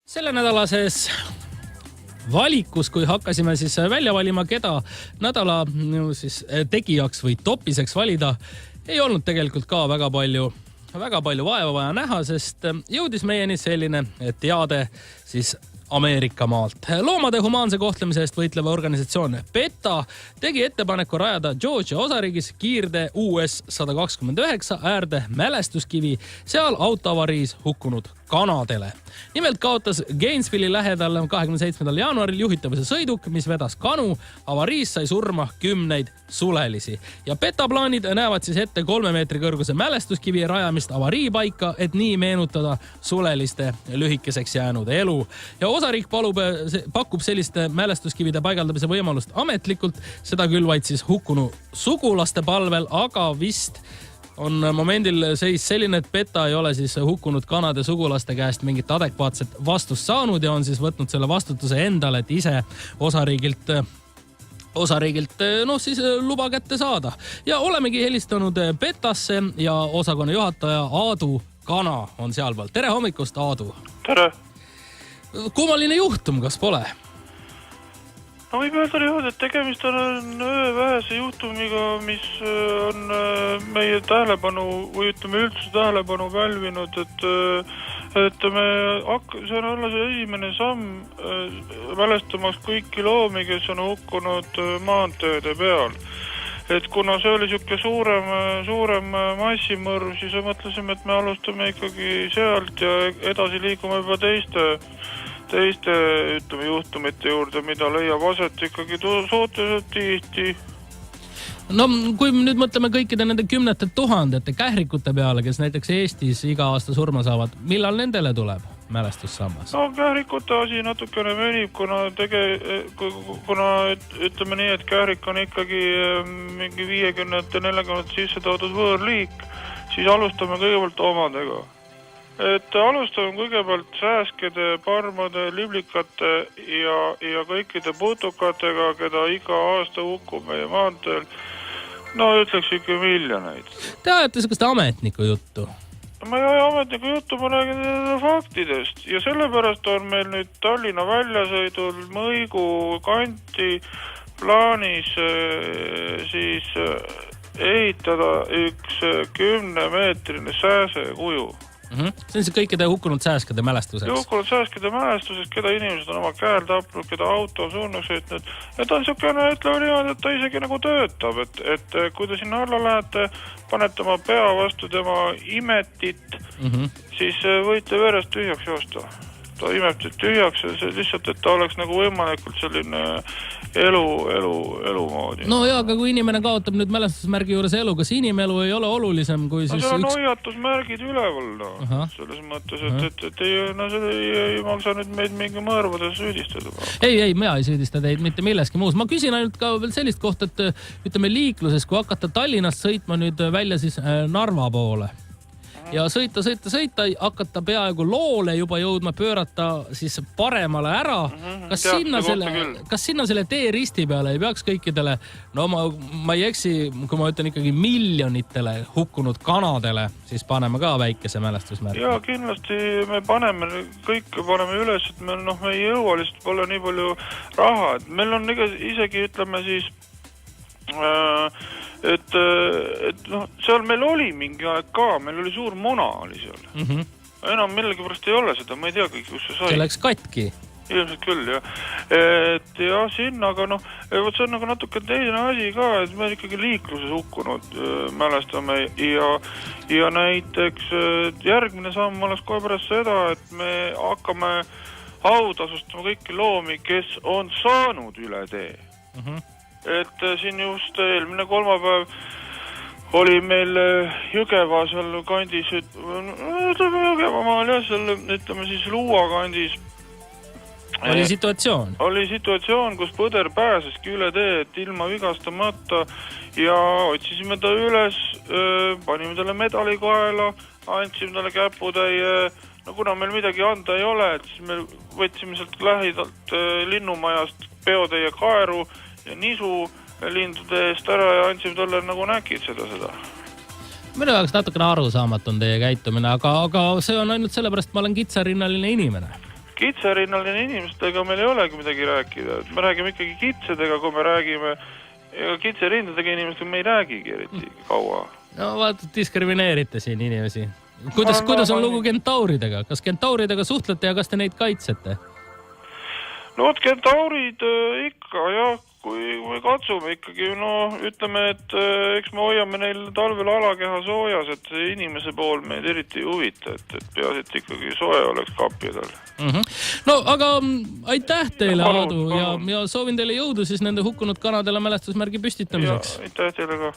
Selle nädalases valikus, kui hakkasime siis välja valima, keda nädala siis tegijaks või topiseks valida, ei olnud tegelikult ka väga palju vaeva vaja näha, sest jõudis meieni selline teade siis Ameerika maalt. Loomade humaanse kohtlemise eest võitleva organisatsioon PETA tegi ettepaneku rajada Georgia osariigis kiirde US 129 äärde mälestuskivi seal autoavariis hukkunud kanadele. Nimelt kaotas Gainesville'i lähedal 27. jaanuaril juhitavuse sõiduk, mis vedas kanu. Avariis sai surma 10 sulelisi. Ja PETA plaanid näevad siis ette 3 meetri kõrguse mälestuskivi rajamist avariipaika, et nii meenutada suleliste lühikeseks jäänud elu. Ja osariik pakub selliste mälestuskivide paigaldamise võimalust ametlikult, seda küll vaid siis hukkunu sugulaste palvel, aga vist on momendil seis selline, et PETA ei ole siis hukkunud kanade sugulaste käest mingit adekvaatset vastust saanud ja on siis võtnud selle vastutuse endale, et ise osariigilt siis luba kätte saada. Ja olemegi helistanud PETasse ja osakonna juhataja Aadu Kana on sealpool. Tere hommikust, Aadu! Tere! Kummaline juhtum, kas pole? No võib öelda niimoodi, et tegemist on vähese juhtumiga, mis on meie tähelepanu või ütleme üldse tähelepanu pälvinud, et see on olla see esimene samm mälestamaks kõiki loomi, kes on hukkunud maanteede peal. Et kuna see oli siuke suurem massimõrv, siis mõtlesime, et me alustame ikkagi sealt ja edasi liigume juba teiste ütleme juhtumite juurde, mida leiab aset ikkagi suhteliselt tihti. No kui nüüd mõtleme kõikide nende 10 000 kährikute peale, kes näiteks Eestis iga aasta surma saavad, millal nendele tuleb mälestussammas? No kährikute asi natukene venib, kuna ütleme nii, et kährik on ikkagi mingi 50-40 sisse toodud võõrliik, siis alustame kõigepealt omadega. Et alustame kõigepealt sääskede, parmade, liblikate ja kõikide putukatega, keda iga aasta hukkub meie maanteel. No ütleks ikka miljoneid. Te ajate sellist ametniku juttu? Ma ei aja ametniku juttu, ma räägin faktidest. Ja sellepärast on meil nüüd Tallinna väljasõidul Mõigu kanti plaanis siis ehitada üks 10-meetrine sääsekuju. See on see kõikide hukkunud sääskede mälestuseks? Hukkunud sääskede mälestuseks, keda inimesed on oma käel tapnud, keda auto on surnuks sõitnud. Ja ta on siukene, ütleme niimoodi, et ta isegi nagu töötab. Et kui te sinna alla lähete, panete oma pea vastu tema imetit, siis võite verest tühjaks joosta. Ta imetit tühjaks, lihtsalt, et ta oleks nagu võimalikult selline elu moodi. No jaa, aga kui inimene kaotab nüüd mälestusmärgi juures elu, kas inimelu ei ole olulisem kui siis seal on hoiatusmärgid üleval, selles mõttes, et ei maksa nüüd meid mingi mõrvades süüdistada. Ei, mina ei süüdista teid mitte milleski muus. Ma küsin ainult ka veel sellist kohta, et ütleme liikluses, kui hakata Tallinnast sõitma nüüd välja siis Narva poole ja sõita, hakata peaaegu loole juba jõudma, pöörata siis paremale ära. Kas sinna selle tee risti peale ei peaks kõikidele, no ma ei eksi, kui ma ütlen ikkagi miljonitele hukkunud kanadele, siis paneme ka väikese mälestusmärgi? Jaa, kindlasti me kõike paneme üles, et me ei jõua, lihtsalt pole nii palju raha. Meil on isegi, ütleme siis, et seal meil oli mingi aeg ka, meil oli suur muna oli seal. Enam millegi pärast ei ole seda, ma ei tea kõik, kus see sai. See läks katki? Ilmselt küll, jah. Et jah, sinna, aga see on nagu natuke teine asi ka, et me ikkagi liikluses hukkunud mälestame ja näiteks järgmine samm oleks kohe pärast seda, et me hakkame autasustama kõiki loomi, kes on saanud üle tee. Et siin just eelmine kolmapäev oli meil Jõgeva seal kandis, Jõgeva maal jah, seal ütleme siis Luua kandis. Oli situatsioon? Oli situatsioon, kus põder pääseski üle tee, et ilma vigastamata ja otsisime ta üles, panime talle medali kaela, andsime talle käputäie. No kuna meil midagi anda ei ole, et siis me võtsime sealt lähidalt linnumajast peotäie kaeru ja nisu lindude eest ära ja andsime talle nagu näkid seda. Minu jaoks natukene arusaamatu on teie käitumine, aga see on ainult sellepärast, ma olen kitsarinnaline inimene. kitsarinnaline inimestega meil ei olegi midagi rääkida. Me räägime ikkagi kitsedega, kui me räägime, ja kitsarindadega inimestega me ei räägigi eriti kaua. No vaata, diskrimineerite siin inimesi. Kuidas on lugu kentauridega? Kas kentauridega suhtlete ja kas te neid kaitsete? No kentaurid ikka, jah. Kui katsume ikkagi, ütleme, et eks me hoiame neil talvel alakeha soojas, et inimese pool meid eriti ei huvita, et peaasi, et ikkagi soe oleks kapjadel. No aga aitäh teile, Aadu, ja soovin teile jõudu siis nende hukkunud kanadele mälestusmärgi püstitamiseks. Ja aitäh teile ka.